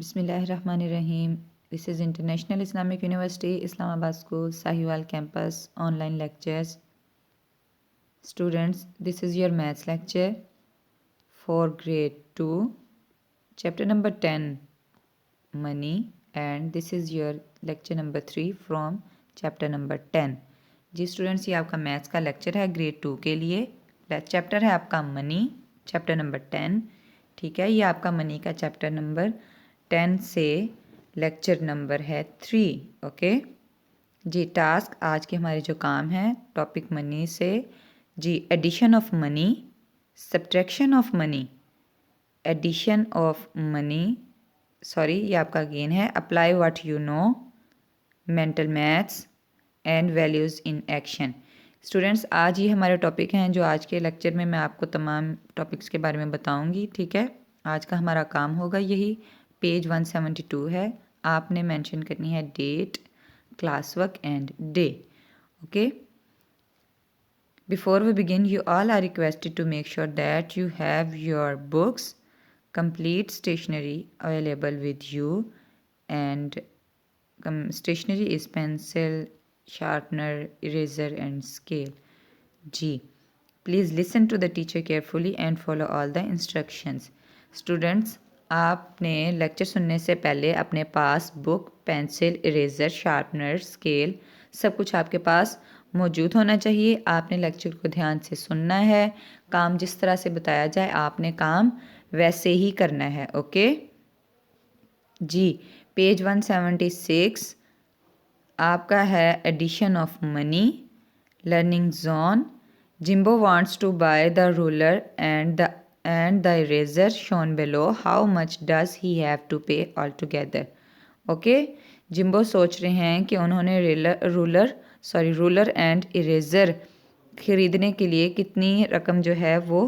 Bismillahirrahmanirrahim. This is International Islamic University, Islamabad School, Sahiwal Campus, online lectures. Students, this is your maths lecture for grade 2, chapter number 10, money, and this is your lecture number 3 from chapter number 10. जी students, ये आपका maths का lecture है grade 2 के लिए. Chapter है आपका money, chapter number 10. ठीक है, ये आपका मनी का चैप्टर नंबर 10 से लेक्चर नंबर है 3. ओके जी. टास्क आज के हमारे जो काम है टॉपिक मनी से जी, addition of money, subtraction of money, addition of money, sorry ये आपका गेन है, apply what you know, mental maths and values in action. Students, आज ये हमारे टॉपिक हैं जो आज के लेक्चर में मैं आपको तमाम टॉपिक्स के बारे में बताऊंगी. ठीक है, आज का हमारा काम होगा यही. पेज 172 है. आपने मेंशन करनी है date, class work and day. Okay, before we begin you all are requested to make sure that you have your books complete stationery available with you, and stationery is pencil, sharpener, eraser and scale. G. Please listen to the teacher carefully and follow all the instructions. Students, आपने lecture सुनने से पहले अपने पास book, pencil, eraser, sharpener, scale सब कुछ आपके पास मौजूद होना चाहिए. आपने लेक्चर को ध्यान से सुनना है. काम जिस तरह से बताया जाए आपने काम वैसे ही करना है. ओके जी. पेज 176 आपका है addition of money, learning zone. Jimbo wants to buy the ruler and the eraser shown below. How much does he have to pay all together. Okay, Jimbo सोच रहे हैं कि उन्होंने रूलर एंड इरेज़र ख़रीदने के लिए कितनी रकम जो है वो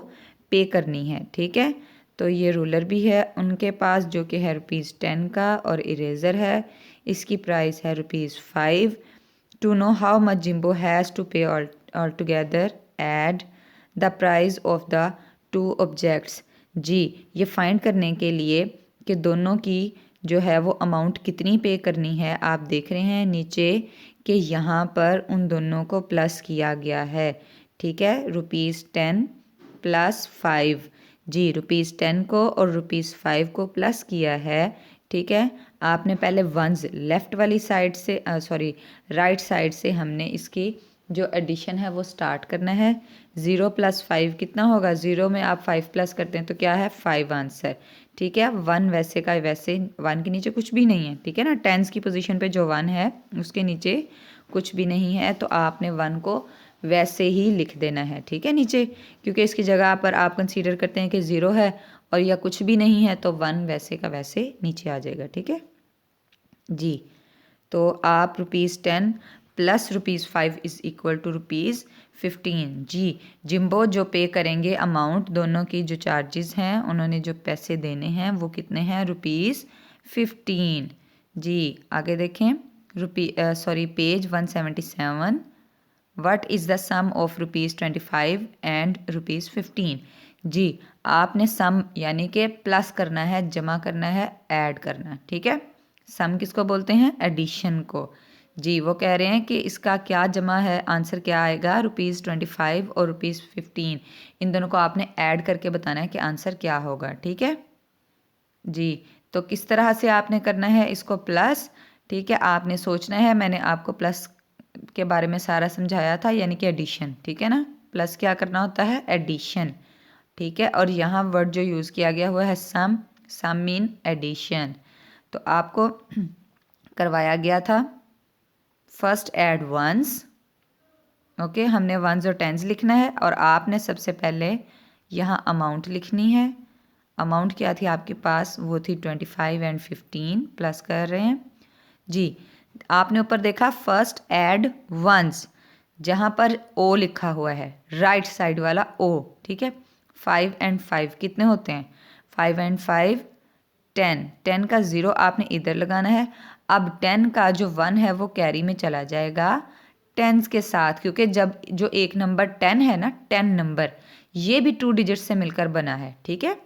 पे करनी है. ठीक है, तो ये रूलर भी है उनके पास जो कि है ₹10 का, और इरेज़र है, इसकी प्राइस है ₹5. To know how much Jimbo has to pay all together add the price of the two objects. जी, ये फाइंड करने के लिए कि दोनों की जो है वो अमाउंट कितनी पे करनी है, आप देख रहे हैं नीचे कि यहाँ पर उन दोनों को प्लस किया गया है. ठीक है, ₹10 + 5. जी, ₹10 को और ₹5 को प्लस किया है. ठीक है, आपने पहले वंस लेफ़्ट वाली साइड से राइट साइड से हमने इसकी जो एडिशन है वो स्टार्ट करना है. 0 + 5 कितना होगा? 0 में आप 5 प्लस करते हैं तो क्या है? 5 आंसर. ठीक है, 1 वैसे का वैसे, 1 के नीचे कुछ भी नहीं है. ठीक है ना, टेंस की पोजीशन पे जो 1 है उसके नीचे कुछ भी नहीं है, तो आपने 1 को वैसे ही लिख देना है. ठीक है, नीचे, क्योंकि इसकी जगह पर आप कंसीडर करते हैं कि 0 है और या कुछ भी नहीं है, तो 1 वैसे का वैसे नीचे आ जाएगा. ठीक है जी, तो आप ₹10 + ₹5 इज़ इक्वल टू ₹15. जी, जिम्बो जो पे करेंगे अमाउंट, दोनों की जो चार्जेस हैं, उन्होंने जो पैसे देने हैं वो कितने हैं? ₹15. जी, आगे देखें. Page 177. What is the sum of ₹25 and ₹15. जी, आपने सम यानी कि प्लस करना है, जमा करना है, ऐड करना. ठीक है, सम किसको बोलते हैं? एडिशन को. जी, वो कह रहे हैं कि इसका क्या जमा है, आंसर क्या आएगा? ₹25 और ₹15. इन दोनों को आपने ऐड करके बताना है कि आंसर क्या होगा. ठीक है जी, तो किस तरह से आपने करना है इसको प्लस. ठीक है, आपने सोचना है, मैंने आपको प्लस के बारे में सारा समझाया था, यानी कि एडिशन. ठीक है ना, प्लस क्या करना होता है? एडिशन. ठीक है, और यहाँ वर्ड जो यूज़ किया गया हुआ है सम. सम मीन एडिशन. तो आपको करवाया गया था फर्स्ट ऐड वंस. ओके, हमने वंस और टेंस लिखना है, और आपने सबसे पहले यहाँ अमाउंट लिखनी है. अमाउंट क्या थी आपके पास? वो थी 25 एंड 15. प्लस कर रहे हैं. जी, आपने ऊपर देखा फर्स्ट ऐड वंस, जहाँ पर ओ लिखा हुआ है, राइट साइड वाला ओ. ठीक है, 5 एंड 5 कितने होते हैं? 5 एंड 5 10. 10 का 0 आपने इधर लगाना है. अब 10 का जो 1 है वो कैरी में चला जाएगा टेंस के साथ, क्योंकि जब जो एक नंबर 10 है ना, 10 नंबर, ये भी 2 डिजिट से मिलकर बना है. ठीक है,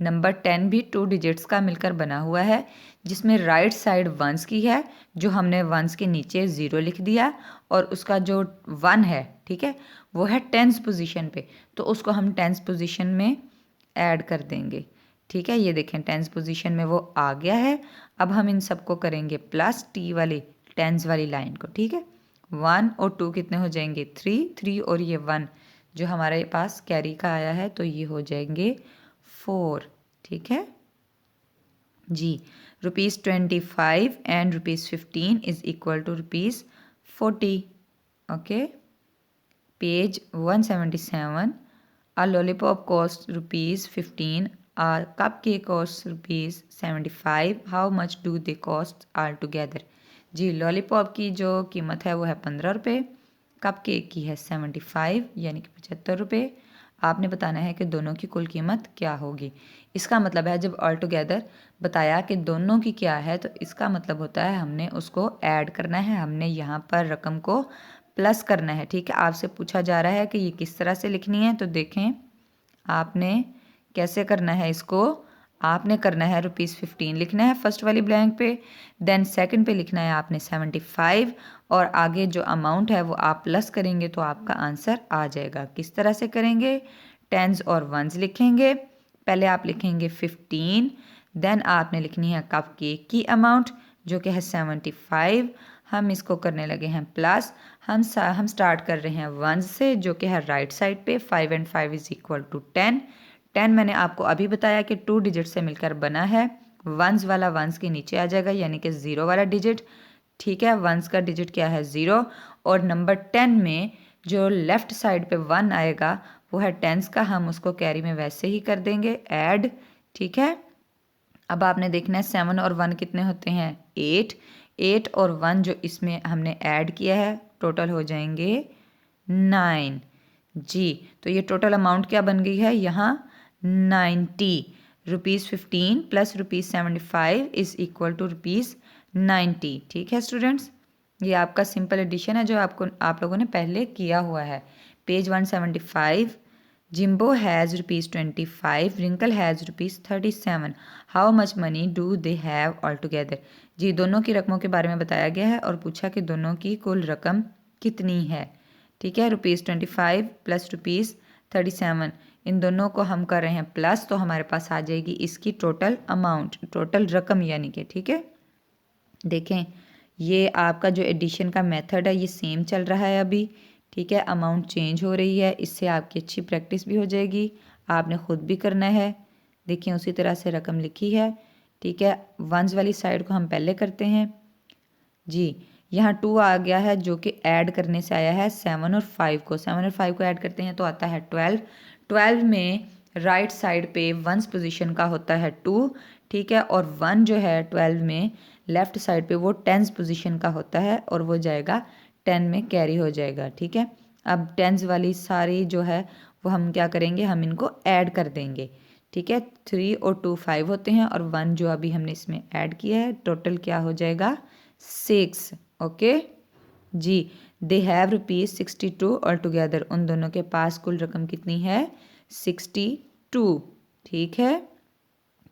नंबर 10 भी 2 डिजिट्स का मिलकर बना हुआ है, जिसमें राइट साइड वंस की है, जो हमने वंस के नीचे 0 लिख दिया, और उसका जो 1 है, ठीक है, वो है 10th पोजीशन पे, तो उसको हम 10th पोजीशन में ऐड कर देंगे। ठीक है, ये देखें 10th पोजीशन में वो आ गया है। अब हम इन सबको करेंगे प्लस टी वाली 10s वाली लाइन को। ठीक है, 1 और 2 कितने हो जाएंगे 3 और ये 1 जो हमारे पास कैरी का आया है, तो ये हो जाएंगे 4। ठीक है जी, ₹25 and ₹15 is equal to ₹40। Okay, page 177, a lollipop costs ₹15, a cupcake costs ₹75, how much do they cost altogether? जी, लॉलीपॉप की जो कीमत है वो है 15 रुपये, कप केक की है 75 यानी कि 75 रुपये। आपने बताना है कि दोनों की कुल कीमत क्या होगी। इसका मतलब है जब ऑल टुगेदर बताया कि दोनों की क्या है, तो इसका मतलब होता है हमने उसको ऐड करना है, हमने यहाँ पर रकम को प्लस करना है। ठीक है, आपसे पूछा जा रहा है कि ये किस तरह से लिखनी है, तो देखें आपने कैसे करना है इसको। आपने करना है ₹15 लिखना है फर्स्ट वाली ब्लैंक पे, देन सेकंड पे लिखना है आपने 75, और आगे जो अमाउंट है वो आप प्लस करेंगे तो आपका आंसर आ जाएगा। किस तरह से करेंगे, टेंस और वंस लिखेंगे। पहले आप लिखेंगे 15, देन आपने लिखनी है कप केक की अमाउंट जो कि है 75। हम इसको करने लगे हैं प्लस, हम स्टार्ट कर रहे हैं वंस से जो कि है राइट साइड पे। 5 and 5 इज इक्वल टू 10। 10 मैंने आपको अभी बताया कि 2 डिजिट से मिलकर बना है। वंस वाला वंस के नीचे आ जाएगा यानी कि 0 वाला डिजिट। ठीक है, वंस का डिजिट क्या है 0, और नंबर 10 में जो लेफ्ट साइड पे 1 आएगा वो है टेंस का, हम उसको कैरी में वैसे ही कर देंगे ऐड। ठीक है, अब आपने देखना है 7 और 1 कितने होते हैं 8 और 1 जो इसमें हमने ऐड किया है टोटल हो जाएंगे 9। जी, तो ये टोटल अमाउंट क्या बन गई है यहाँ 90। ₹15 प्लस ₹75 इज इक्वल टू ₹90। ठीक है स्टूडेंट्स, ये आपका सिंपल एडिशन है जो आप लोगों ने पहले किया हुआ है। Page 175, Jimbo has ₹25, Wrinkle has ₹37. How much money do they have altogether? जी, दोनों की रकमों के बारे में बताया गया है और पूछा कि दोनों की कुल रकम कितनी है। ठीक है, ₹25 प्लस ₹37, इन दोनों को हम कर रहे हैं प्लस, तो हमारे पास आ जाएगी इसकी टोटल अमाउंट, टोटल रकम यानी कि। ठीक है, देखें ये आपका जो एडिशन का मेथड है ये सेम चल रहा है अभी। ठीक है, अमाउंट चेंज हो रही है, इससे आपकी अच्छी प्रैक्टिस भी हो जाएगी, आपने ख़ुद भी करना है। देखिए उसी तरह से रकम लिखी है। ठीक है, वंस वाली साइड को हम पहले करते हैं। जी, यहाँ 2 आ गया है जो कि ऐड करने से आया है 7 और 5 को। 7 और 5 को ऐड करते हैं तो आता है 12। 12 में राइट साइड पे वंस पोजीशन का होता है 2। ठीक है, और 1 जो है 12 में लेफ्ट साइड पे वो 10th पोजीशन का होता है और वो जाएगा 10 में कैरी हो जाएगा। ठीक है, अब 10s वाली सारी जो है वो हम क्या करेंगे, हम इनको ऐड कर देंगे। ठीक है, 3 और 2 5 होते हैं और 1 जो अभी हमने इसमें ऐड किया है, टोटल क्या हो जाएगा 6। ओके जी, दे हैव ₹62 ऑल टुगेदर, उन दोनों के पास कुल रकम कितनी है 62। ठीक है,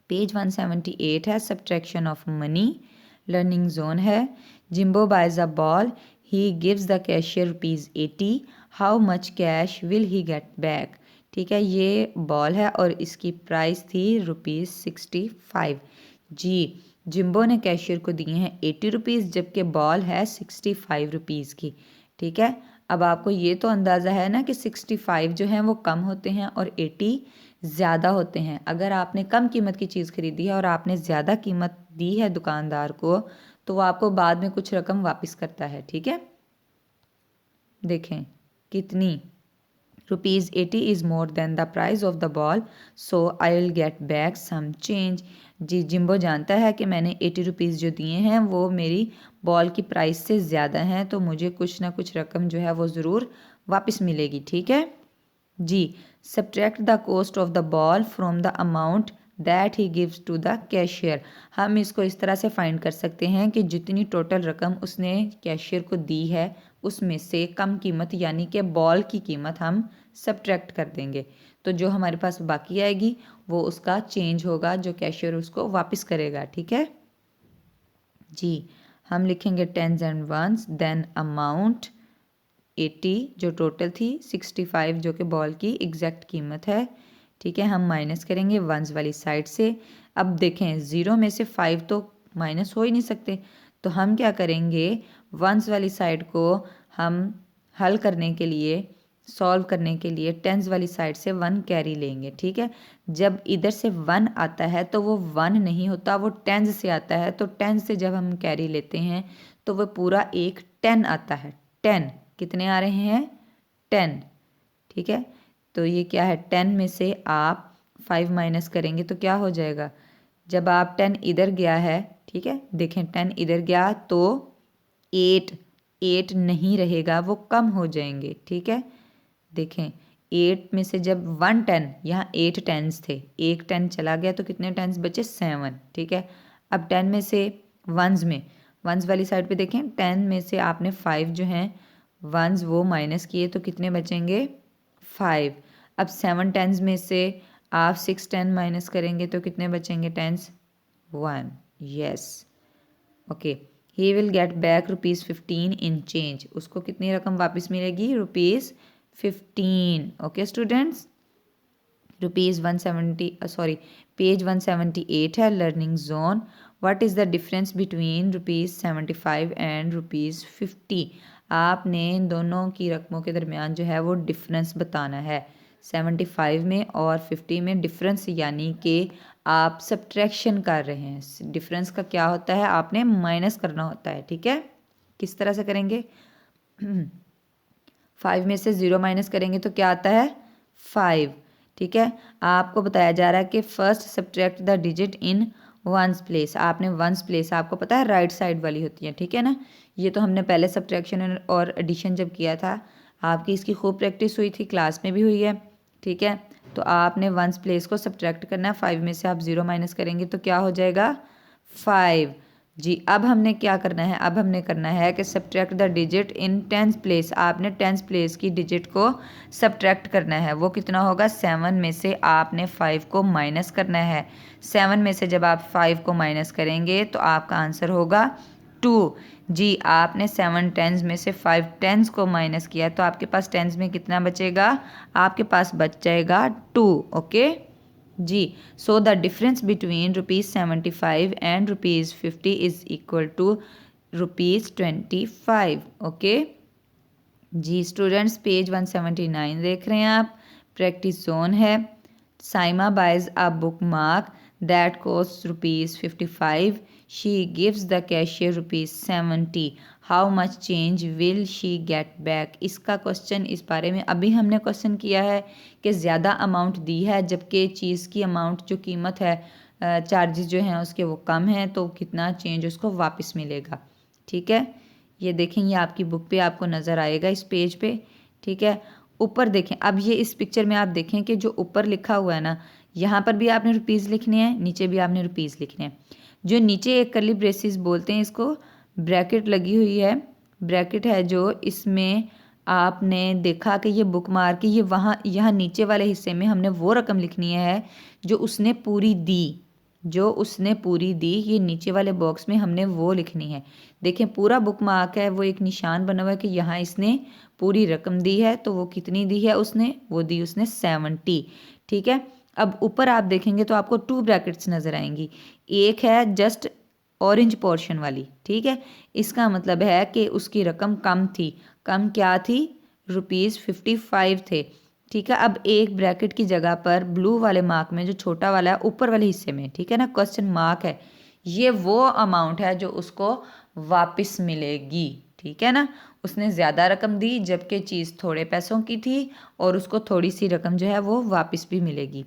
पेज 178 है subtraction of money, learning zone है। Jimbo buys a ball, he gives the cashier ₹80, how much cash will he get back. ठीक है, ये बॉल है और इसकी प्राइस थी ₹65। जी, जिम्बो ने कैशियर को दिए हैं ₹80 जबकि बॉल है ₹65 की। ठीक है, अब आपको ये तो अंदाज़ा है ना कि 65 जो हैं वो कम होते हैं और 80 ज़्यादा होते हैं। अगर आपने कम कीमत की चीज़ खरीदी है और आपने ज़्यादा कीमत दी है दुकानदार को, तो वो आपको बाद में कुछ रकम वापस करता है। ठीक है, देखें कितनी, ₹80 is more than the price of the ball, so I will get back some change। जी, जिम्बो जानता है कि मैंने ₹80 जो दिए हैं वो मेरी बॉल की प्राइस से ज़्यादा हैं, तो मुझे कुछ ना कुछ रकम जो है वो ज़रूर वापस मिलेगी। ठीक है जी, subtract the cost of the ball from the amount that he gives to the cashier. हम इसको इस तरह से फाइंड कर सकते हैं कि जितनी टोटल रकम उसने कैशियर को दी है उसमें से कम कीमत यानी कि बॉल की कीमत हम सब्ट्रैक्ट कर देंगे। तो जो हमारे पास बाकी आएगी वो उसका चेंज होगा, जो कैशियर उसको वापस करेगा। ठीक है जी। हम लिखेंगे tens and ones, then amount 80 जो टोटल थी, 65 जो कि बॉल की एग्जैक्ट कीमत है। ठीक है, हम माइनस करेंगे वंस वाली साइड से। अब देखें 0 में से 5 तो माइनस हो ही नहीं सकते, तो हम क्या करेंगे, वंस वाली साइड को हम हल करने के लिए, सॉल्व करने के लिए टेंस वाली साइड से 1 कैरी लेंगे। ठीक है, जब इधर से 1 आता है तो वो 1 नहीं होता, वो टेंस से आता है। तो टेंस से जब हम कैरी लेते हैं तो वो पूरा एक 10 आता है। 10 कितने आ रहे हैं, 10। ठीक है, तो ये क्या है, 10 में से आप 5 माइनस करेंगे तो क्या हो जाएगा, जब आप 10 इधर गया है, ठीक है देखें 10 इधर गया तो 8 नहीं रहेगा, वो कम हो जाएंगे। ठीक है, देखें 8 में से जब 1 10, यहाँ 8 टेंस थे, एक 10 चला गया तो कितने टेंस बचे, 7। ठीक है, अब 10 में से वंस में, वंस वाली साइड पे देखें 10 में से आपने 5 जो हैं वंस वो माइनस किए तो कितने बचेंगे, 5। अब 7 टेंस में से आप 6 10 माइनस करेंगे तो कितने बचेंगे tens, 1। Yes, okay. He will get back ₹15 in change, उसको कितनी रकम वापस मिलेगी, ₹15। ओके स्टूडेंट्स, पेज 178 है, learning zone. What is the difference between ₹75 and ₹50। आपने इन दोनों की रकमों के दरमियान जो है वो डिफरेंस बताना है। 75 में और 50 में डिफरेंस, यानी कि आप सब्ट्रैक्शन कर रहे हैं। डिफरेंस का क्या होता है, आपने माइनस करना होता है। ठीक है, किस तरह से करेंगे, 5 में से 0 माइनस करेंगे तो क्या आता है, 5। ठीक है, आपको बताया जा रहा है कि first subtract the digit in ones place. आपने वंस प्लेस आपको पता है राइट साइड वाली होती है। ठीक है ना, ये तो हमने पहले सब्ट्रैक्शन और एडिशन जब किया था, आपकी इसकी खूब प्रैक्टिस हुई थी, क्लास में भी हुई है। ठीक है, तो आपने वंस प्लेस को सब्ट्रैक्ट करना है। 5 में से आप 0 माइनस करेंगे तो क्या हो जाएगा, 5 जी। अब हमने क्या करना है, अब हमने करना है कि subtract the digit in tens place. आपने टेंस प्लेस की डिजिट को सब्ट्रैक्ट करना है, वो कितना होगा, 7 में से आपने 5 को माइनस करना है। 7 में से जब आप 5 को माइनस करेंगे तो आपका आंसर होगा 2 जी। आपने 7 टेंस में से 5 टेंस को माइनस किया तो आपके पास टेंस में कितना बचेगा, आपके पास बच जाएगा 2। ओके जी, so the difference between ₹75 and ₹50 is equal to ₹25। Okay जी स्टूडेंट्स, पेज 179 देख रहे हैं आप, प्रैक्टिस जोन है। Saima buys a bookmark that cost ₹55। She gives the cashier ₹70। How much change will she get back. इसका question, इस बारे में अभी हमने क्वेश्चन किया है कि ज़्यादा अमाउंट दी है जबकि चीज़ की अमाउंट जो कीमत है, चार्जेस जो हैं उसके वो कम हैं, तो कितना चेंज उसको वापस मिलेगा। ठीक है, ये देखें, ये आपकी बुक पे आपको नज़र आएगा इस पेज पे। ठीक है, ऊपर देखें, अब ये इस पिक्चर में आप देखें कि जो ऊपर लिखा हुआ है ना, यहाँ पर भी आपने रुपीज़ लिखने हैं, नीचे भी आपने रुपीज़ लिखने हैं। जो नीचे एक कर्ली ब्रेसेस बोलते हैं इसको, ब्रैकेट लगी हुई है, ब्रैकेट है जो, इसमें आपने देखा कि ये बुक मार्क, ये वहाँ यहाँ नीचे वाले हिस्से में हमने वो रकम लिखनी है जो उसने पूरी दी, जो उसने पूरी दी, ये नीचे वाले बॉक्स में हमने वो लिखनी है। देखें पूरा बुक मार्क है, वो एक निशान बना हुआ है कि यहाँ इसने पूरी रकम दी है, तो वो कितनी दी है उसने, वो दी उसने 70। ठीक है, अब ऊपर आप देखेंगे तो आपको 2 ब्रैकेट्स नज़र आएंगी, एक है जस्ट ऑरेंज पोर्शन वाली। ठीक है, इसका मतलब है कि उसकी रकम कम थी, कम क्या थी, ₹55 थे। ठीक है, अब एक ब्रैकेट की जगह पर ब्लू वाले मार्क में जो छोटा वाला है ऊपर वाले हिस्से में, ठीक है ना, क्वेश्चन मार्क है, ये वो अमाउंट है जो उसको वापस मिलेगी। ठीक है ना, उसने ज़्यादा रकम दी जबकि चीज़ थोड़े पैसों की थी और उसको थोड़ी सी रकम जो है वो वापस भी मिलेगी।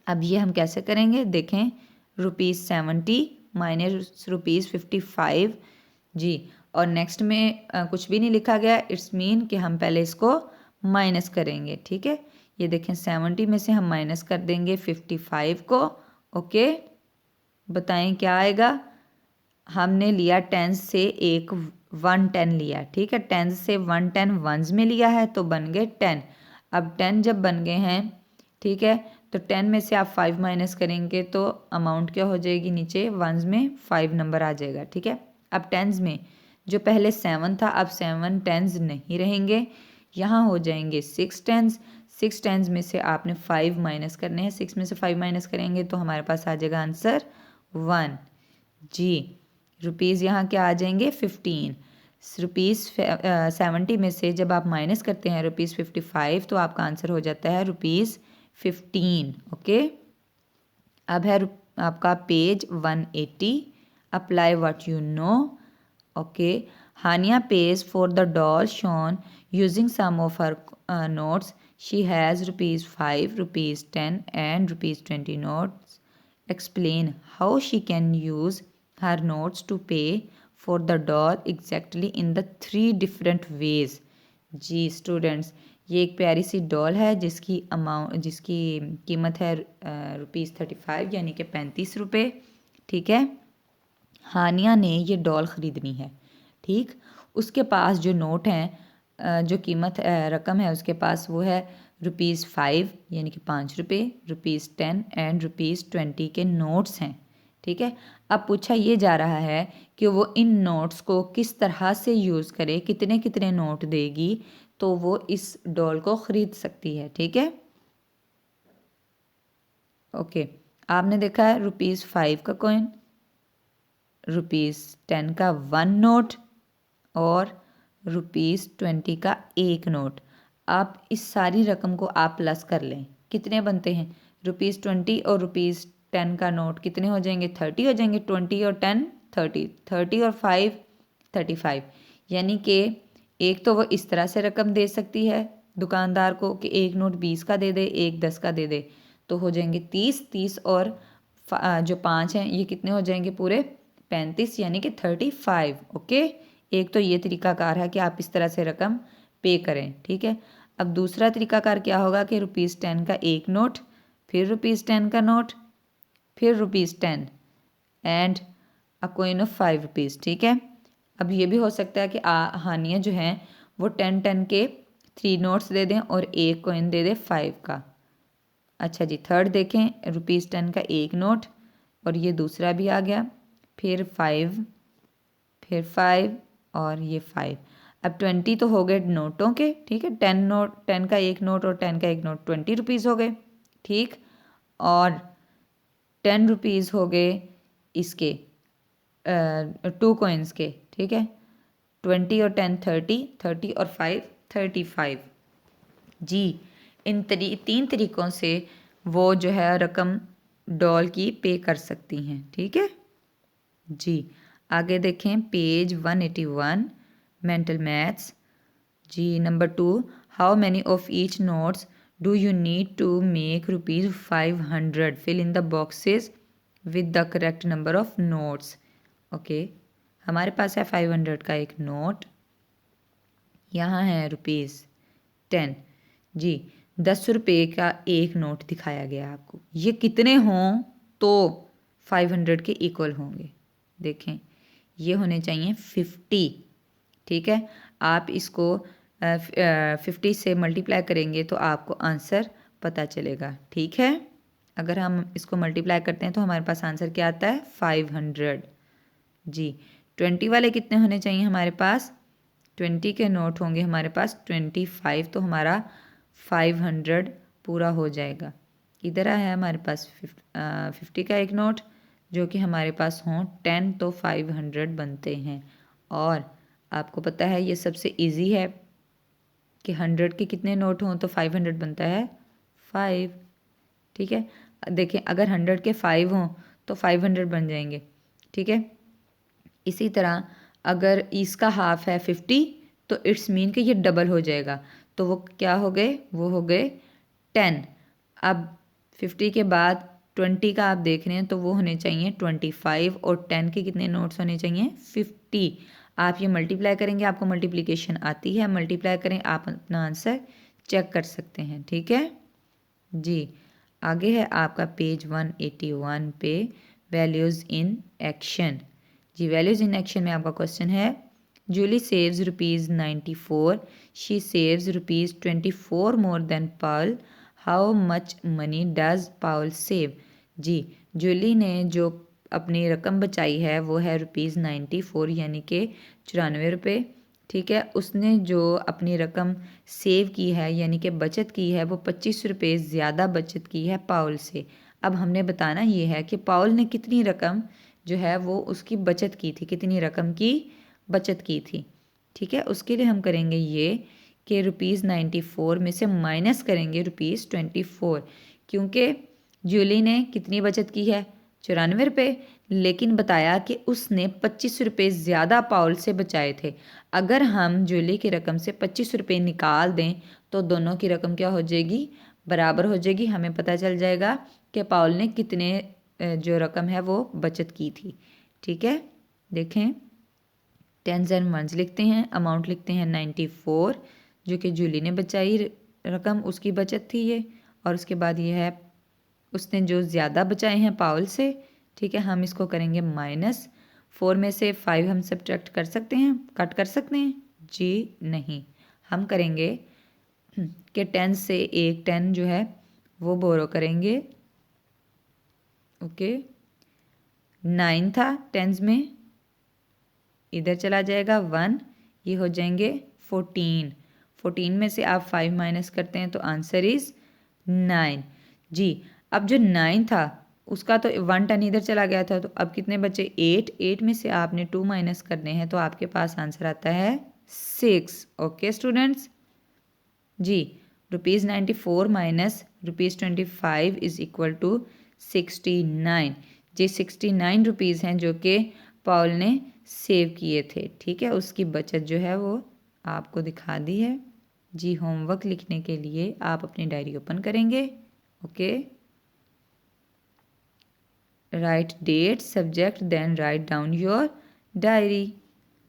अब ये हम कैसे करेंगे, देखें, ₹70 माइनस ₹55 जी, और नेक्स्ट में कुछ भी नहीं लिखा गया, इट्स मीन कि हम पहले इसको माइनस करेंगे। ठीक है, ये देखें 70 में से हम माइनस कर देंगे 55 को। ओके, बताएं क्या आएगा, हमने लिया टेंस से एक 110 लिया। ठीक है, टेंस से 110 वंस में लिया है तो बन गए 10। अब 10 जब बन गए हैं ठीक है। तो 10 में से आप 5 माइनस करेंगे तो अमाउंट क्या हो जाएगी, नीचे वंस में 5 नंबर आ जाएगा। ठीक है। अब टेंस में जो पहले 7 था, अब 7 टेंस नहीं रहेंगे, यहाँ हो जाएंगे 6 टेंस। 6 टेंस में से आपने 5 माइनस करने हैं, 6 में से 5 माइनस करेंगे तो हमारे पास आ जाएगा आंसर 1। जी, रुपीज़ यहाँ क्या आ जाएंगे 15। रुपीज़ 70 में से जब आप माइनस करते हैं रुपीज़ 55 तो आपका आंसर हो जाता है रुपीज़ 15। ओके। अब है आपका page 180, apply what you know. Okay. Haniya pays for the doll shown using some of her notes. She has rupees 5, rupees 10 and rupees 20 notes. Explain how she can use her notes to pay for the doll exactly in the 3 different ways. जी students, ये एक प्यारी C double है जिसकी कीमत है rupees 35 यानी कि 35 रुपये। ठीक है। हानिया ने ये डॉल ख़रीदनी है। ठीक। उसके पास जो नोट हैं, जो कीमत रकम है उसके पास वो है रुपीज़ 5 यानी कि 5 रुपये, रुपीज़ 10 एंड रुपीज़ 20 के नोट्स हैं। ठीक है। अब पूछा ये जा रहा है कि वो इन नोट्स को किस तरह से यूज़ करे, कितने कितने नोट देगी तो वो इस डॉल को ख़रीद सकती है। ठीक है। ओके। आपने देखा है रुपीज़ 5 का कॉइन, रुपीज़ 10 का 1 नोट और रुपीज़ 20 का 1 नोट। आप इस सारी रकम को आप प्लस कर लें, कितने बनते हैं, रुपीज़ 20 और रुपीज़ 10 का नोट कितने हो जाएंगे, 30 हो जाएंगे। 20 और 10 30, 30 और 5 35। यानी कि एक तो वो इस तरह से रकम दे सकती है दुकानदार को कि एक नोट 20 का दे दे, एक 10 का दे दे, तो हो जाएंगे 30 30 और जो 5 हैं ये कितने हो जाएंगे पूरे 35 यानी कि 35। ओके। एक तो ये तरीकाकार है कि आप इस तरह से रकम पे करें। ठीक है। अब दूसरा तरीकाकार क्या होगा कि रुपीज़ 10 का 1 नोट, फिर रुपीज़ 10 का नोट, फिर rupees 10 and a coin of 5 rupees. ठीक है। अब ये भी हो सकता है कि हानिया जो हैं वो 10 के 3 नोट्स दे दें और एक कॉइन दे दे 5 का। अच्छा जी, थर्ड देखें, रुपीज़ 10 का 1 नोट और ये दूसरा भी आ गया, फिर 5, फिर 5 और ये 5। अब 20 तो हो गए नोटों के। ठीक है। 10 का 1 नोट और 10 का 1 नोट 20 रुपीज़ हो गए। ठीक। और 10 रुपीज़ हो गए इसके 2 कॉइन्स के। ठीक है। 20 और 10 30, 30 और 5 35। जी, इन 3 तरीक़ों से वो जो है रकम डॉल की पे कर सकती हैं। ठीक है जी। आगे देखें पेज 181, मेंटल मैथ्स। जी, number 2, how many of each notes do you need to make rupees 500? Fill in the boxes with the correct number of notes. Okay. हमारे पास है 500 का एक नोट, यहाँ है रुपीज़ 10। जी, 10 रुपये का एक नोट दिखाया गया आपको, ये कितने हों तो 500 के इक्वल होंगे। देखें, ये होने चाहिए 50। ठीक है। आप इसको 50 से मल्टीप्लाई करेंगे तो आपको आंसर पता चलेगा। ठीक है। अगर हम इसको मल्टीप्लाई करते हैं तो हमारे पास आंसर क्या आता है 500। जी, 20 वाले कितने होने चाहिए हमारे पास, 20 के नोट होंगे हमारे पास 25, तो हमारा 500 पूरा हो जाएगा। इधर है हमारे पास 50 का एक नोट जो कि हमारे पास हों 10 तो 500 बनते हैं। और आपको पता है ये सबसे इजी है कि 100 के कितने नोट हों तो 500 बनता है 5। ठीक है। देखें, अगर 100 के 5 हों तो 500 बन जाएंगे। ठीक है। इसी तरह अगर इसका हाफ है 50 तो इट्स मीन कि ये डबल हो जाएगा, तो वो क्या हो गए, वो हो गए 10। अब 50 के बाद 20 का आप देख रहे हैं तो वो होने चाहिए 25 और 10 के कितने नोट्स होने चाहिए 50। आप ये मल्टीप्लाई करेंगे, आपको मल्टीप्लिकेशन आती है, मल्टीप्लाई करें, आप अपना आंसर चेक कर सकते हैं। ठीक है जी। आगे है आपका पेज 181 पे वैल्यूज़ इन एक्शन। जी, वैल्यूज़ इन एक्शन में आपका क्वेश्चन है, Julie saves rupees 94, she saves rupees 24 more than Pearl, how much money does Paul save? जी, जूली ने जो अपनी रकम बचाई है वो है ₹94 यानी कि 94 रुपये। ठीक है, उसने जो अपनी रकम सेव की है यानी कि बचत की है वो 25 रुपये ज़्यादा बचत की है पाउल से। अब हमने बताना ये है कि पाउल ने कितनी रकम जो है वो उसकी बचत की थी, कितनी रकम की बचत की थी। ठीक है, उसके लिए हम करेंगे ये कि ₹94 में से माइनस करेंगे ₹24, क्योंकि जूली ने कितनी बचत की है 94 रुपये, लेकिन बताया कि उसने 25 रुपये ज़्यादा पाउल से बचाए थे। अगर हम जूली की रकम से 25 रुपये निकाल दें तो दोनों की रकम क्या हो जाएगी, बराबर हो जाएगी। हमें पता चल जाएगा कि पाउल ने कितने जो रकम है वो बचत की थी। ठीक है, देखें टेंस एंड वंस लिखते हैं, अमाउंट लिखते हैं 94 जो कि जूली ने बचाई रकम, उसकी बचत थी ये, और उसके बाद ये है उसने जो ज़्यादा बचाए हैं पाउल से। ठीक है, हम इसको करेंगे माइनस। 4 में से 5 हम सब्ट्रैक्ट कर सकते हैं, कट कर सकते हैं? जी नहीं, हम करेंगे कि 10 से एक 10 जो है वो बोरो करेंगे। ओके, 9 था 10 में, इधर चला जाएगा 1, ये हो जाएंगे 14। 14 में से आप 5 माइनस करते हैं तो आंसर इज़ 9। जी, अब जो 9 था उसका तो 1 10 इधर चला गया था, तो अब कितने बचे 8। 8 में से आपने 2 माइनस करने हैं तो आपके पास आंसर आता है 6। ओके स्टूडेंट्स, जी, ₹94 माइनस ₹25 इज़ इक्वल टू 69। जी, 69 रुपीज़ हैं जो कि पॉल ने सेव किए थे। ठीक है, उसकी बचत जो है वो आपको दिखा दी है। जी, होमवर्क लिखने के लिए आप अपनी डायरी ओपन करेंगे। Okay, write date subject then write down your diary.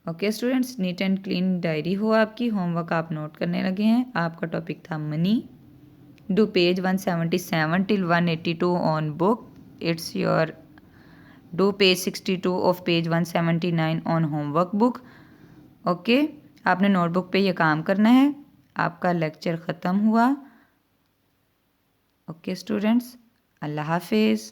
Okay students, neat and clean diary हो आपकी। होमवर्क आप नोट करने लगे हैं। आपका टॉपिक था money. Do page 177 till 182 on book. It's your do page 62 of page 179 on homework book. Okay, आपने notebook पे ये काम करना है। आपका लेक्चर ख़त्म हुआ। ओके स्टूडेंट्स, अल्लाह हाफिज़।